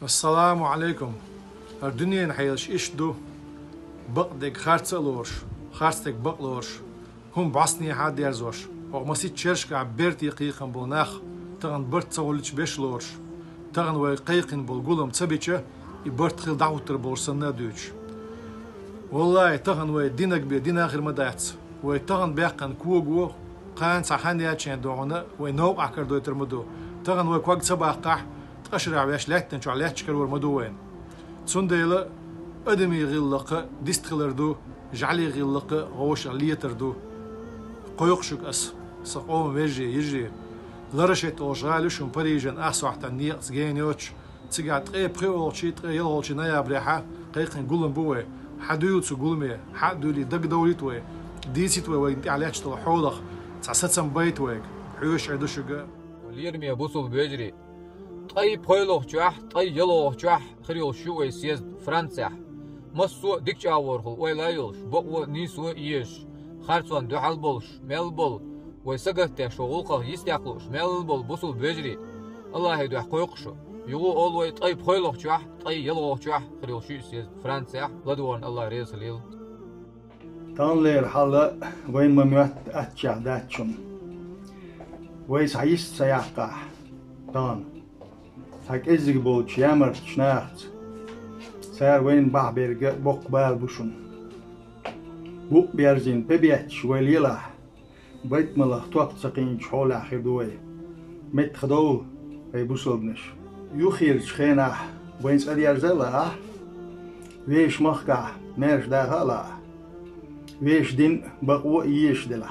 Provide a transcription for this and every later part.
السلام عليكم. الدنيا نحيلش إشدو بقدك خارتسلورش خارتك بقلورش هم بعصني حد يرزوش ومسيت شرشك عبرت يقيقن بلناخ تغن برت سولش بيشلورش تغن ويقيقن بالقولم تسبيتش يبرت خيل دعوتر بورسنا دوش والله تغن ويدينك بيدين آخر مدايتس ويتغن بيقن كوغو قان صحاني هاتشين دوغنا وينوق عكر دويتر مدو تغن ويكواق سباقح تقشر عبيش لاتن شو عليها تشكر مدوين تسنديلا أدمي غلقة ديستخلردو جعلي غلقة غوش ليتردو قيقشك أس سقوم ويجي يجي لرشت أوشغالش ومبريجن أحسو حتى نيق سجينيوش تسقع تقي بخيولشي تقي يلولشي نيا بريحة قيقن قولن بوي حدويوتسو قولمي حدولي دق دوليتوي ديسيتوي وينتي عليها تشتغل حولخ تسعستسن بيتويك حيوش عدوشك وليرمي بوصل بيجري طي بخيلوخ جاح طي يلوخ جاح خريول شوي سيز فرنسا مسو ديك جاورخو ويلايلش بقو نيسو يش خارسوان دو حلبولش ملبول ويسقط شغلقه يستيقلوش ملبول بوصل بيجري الله يدو حقوقشو يغو اولوي طي بخيلوخ جاح طي يلوخ جاح خريول شوي سيز فرنسا لدوان الله ريس ليل تان لير حلا وين مميت اتشع داتشم ويس عيست سيحقا تان هاك ازق بولش يامر شناخت سار وين بعبر بوق بال بوشن بوق بيرزين ببيتش ويليلاح بيت ملخ توقت سقين شحول آخر دوي مت خدو اي بوصل بنش يوخير شخيناح وين سأدي أرزلا ويش مخقع ميرش داخلا ويش دين بقو يش دلا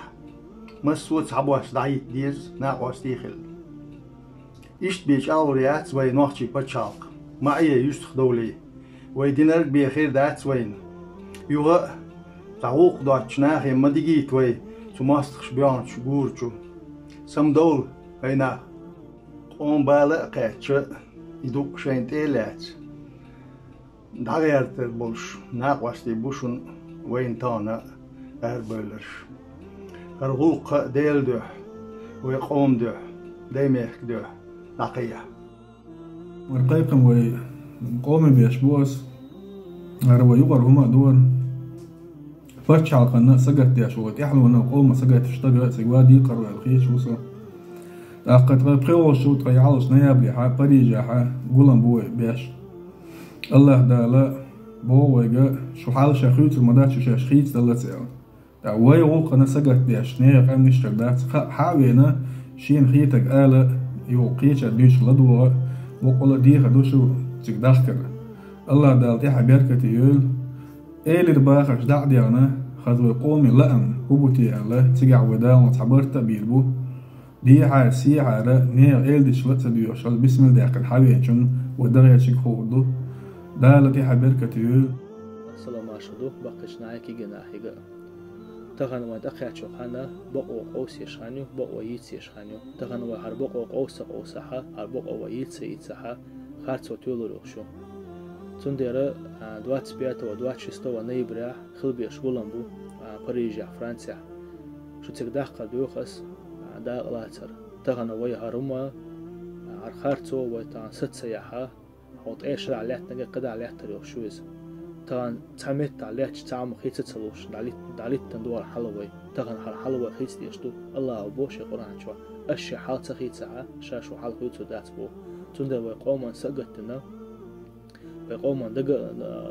مسوت عبواس دعيت ديز ناقواس ديخل إشت بيش أوريات وين نوحشي بتشالق معي يستخ دولي ويدينرك بيخير دات وين يوغا تعوق دوات شناخي مدقيت وي سماستخش بيان شغورشو سم دول هينا قوم بالا قاتش يدوق شين تيلات دغيرت بولش ناقواستي بوشن وين تانا أربولش هرغوق ديل دوح ويقوم دوح ديميك دوح نقية ورقيقم وي قومي بيشبوس هروا يقر هما دور فرش على قناة سقط يا شوت يحلو أنا قوم سقط اشتغل سجوادي قرر الخيش وصل أقد غبقوا شو تغيعلش نيابلي حا بريجا حا قولن بوي بيش الله دالا بو ويجا شو حال شخيط المدات شو شخيط دالا تسأل وي غوق أنا سقط بيش نيا قام نشتغل دات حاوينا شين خيتك آلة يوقيش أديش لدوه وقول ديخ دوشو تقدخكر الله دالتي حبيركة يقول إيلي رباخش دعديانا خذوا قومي لأم هبوتي الله تقع وداو وتحبرت بيلبو دي عاسي عارة نيغ إيل دي شلت سديوشل بسم الله داخل حبيشن ودغي شك خوردو دالتي حبيركة يقول السلام عشدو بقش نعيكي جناحيقا تغن ودقيا شوخانا بقو قوس يشخانيو بقو ييتس يشخانيو تغن وحر بقو قوس قوسحا هر بقو ييتس ييتسحا خارتسو تولوروشو تنديرا دوات سبياتا ودوات شستو ونيبريا خلبي شغلنبو بريجا فرنسا شو تقداق دوخس دا غلاتر تغن وي هرما هر خارتسو ويتان ست سياحا حوط ايش عليها نجا قدا عليها تريوشويز تغن تعمت عليها تعمل خيتة تلوش داليت تندور حلوي تغن حلوي خيتة ديشتو الله بوش قرآن شو أشي حال تخيت ساعة شاشو حال خيتو دات بو تندر ويقوما سقتنا ويقوما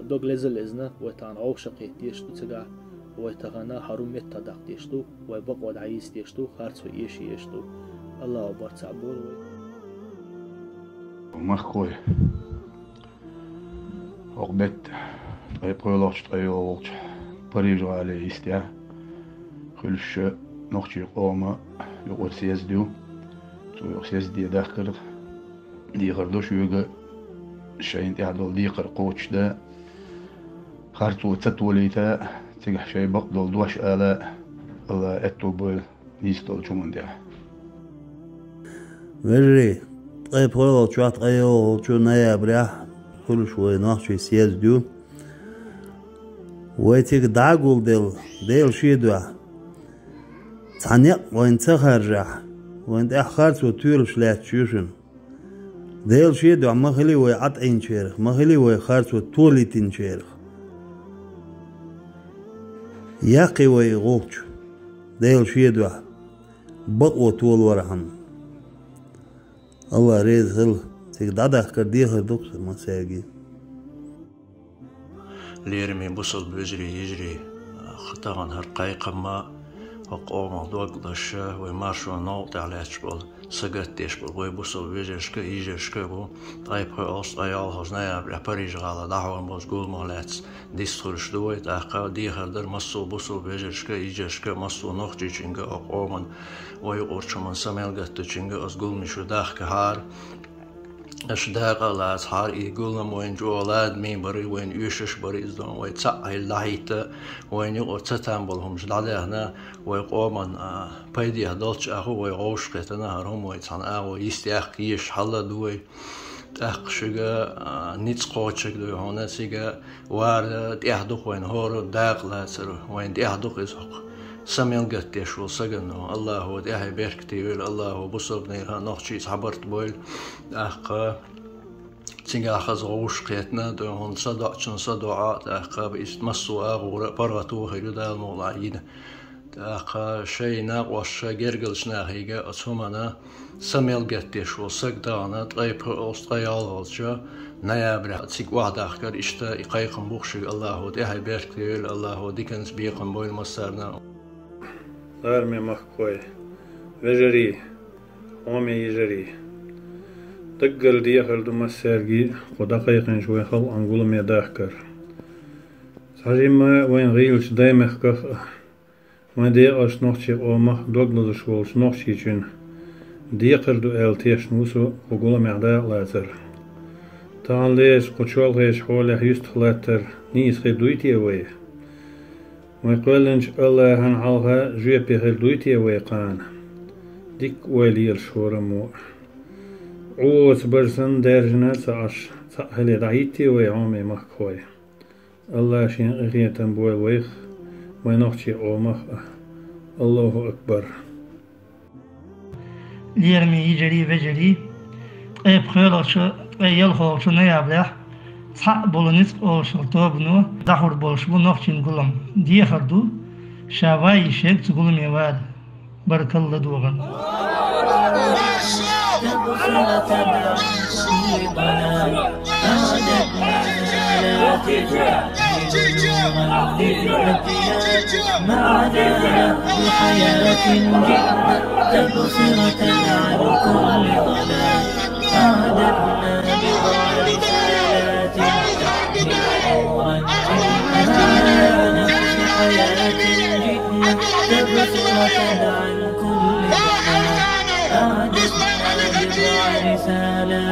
دوغ لزلزنا ويتان عوشقي ديشتو تقع ويتغنا حروميت تدق ديشتو ويبقود عيس ديشتو خارتو إيشي يشتو الله برتع بول مخوي أقبت طيبولش طيولش بريجو على إستيا خلش نخشي قوما يقول سيزدو تو سيزدي داخل دي غردوش يوغا شاين تعدل دي قرقوش دا خارتو تتوليتا تيجح شاي بقدل دوش آلاء الله اتو بول نيستول شمون دا مجري طيبولش طيولش نايا بريح خلش ونخشي سيزدو ويتيك داغول ديل شيدوا تانيق وين تخرج وين اخرت وتيرش لا تشوشن ديل شيدو مخلي وعطين شيرخ مخلي وخارس وطولتين شيرخ ياقي ويغوش ديل شيدو بقو طول ورحم الله ريز هل تقدر كرديه دوكس ما ساقي ليرمي بوصل بجري يجري خطان هرقايقة ما وقوم دوغدش ومارشو نوت على اشبل سجتش بل بوصل بجرشك يجرشك بو طيب هوست ايال هوزنايا بريج على دعوة مزقول مالاتس ديستورش دويت اقا دي هردر مسو بوصل بجرشك يجرشك مسو نوخجي چنگ اقومن ويقورچمن سملگت چنگ ازقول مشو داخ هار أشداق لات حار يقولن وين جولاد مين بري وين يوشش بري زون وين تسعي اللحيته وين يقول تتنبلهم جلالي هنا ويقومن بايدي هدالش أخو ويغوش قيتنا هرهم ويتحن أخو يستيق كيش حلا دوي تأخشيغا نيتس قوتشك دوي هنا سيغا وار تأخدوك وين هورو داق لاتر وين تأخدوك إزوق سميل قتيش وسجنه الله هو ده بيركتيل الله هو بصبني نخشي صبرت بول تيجا خز غوش قيتنا دون صدق صدعات بيست مسوا غور برغتو هيدو دال مولايين شيء ناقوش جرجلش ناهيجا أسهمنا سميل قتيش وسجدانا طيب أستريال هالجا نيابر تيج واحد آخر إشتا إقايقم بوخش الله هو ده بيركتيل الله هو ديكنس بيقم بول مسارنا أرمي مخكوي وجري أمي يجري تقل دي خلدو مسارجي ودقيقين شوي خل أنقول مي داخكر صحيح وين غيلش دايمخ كخ وين دي أش نخشي أمخ دوغلو شولش نخشي جن دي خلدو ألتيش نوسو وقول مي عدا لاتر تان ليش قشول غيش حوله يستخلاتر نيس خدويتي ويه ويقولنش الله هنعلها جوية بيخلدويتي ويقان ديك ويلي الشورمو عوز برسن دارجنا سعش سأهلي دعيتي ويعومي مخكوي الله شين غيتن بوي ويخ وينخشي أومخ الله أكبر ليرمي يجري بجري ايب خيلوش يلخوش نيابلح صح بولونيس أوش الطوبنو دحور بولش بنوخشين قلم دي خردو شاواي شيك تقولم يواد بارك الله دوغن عن كل رسالات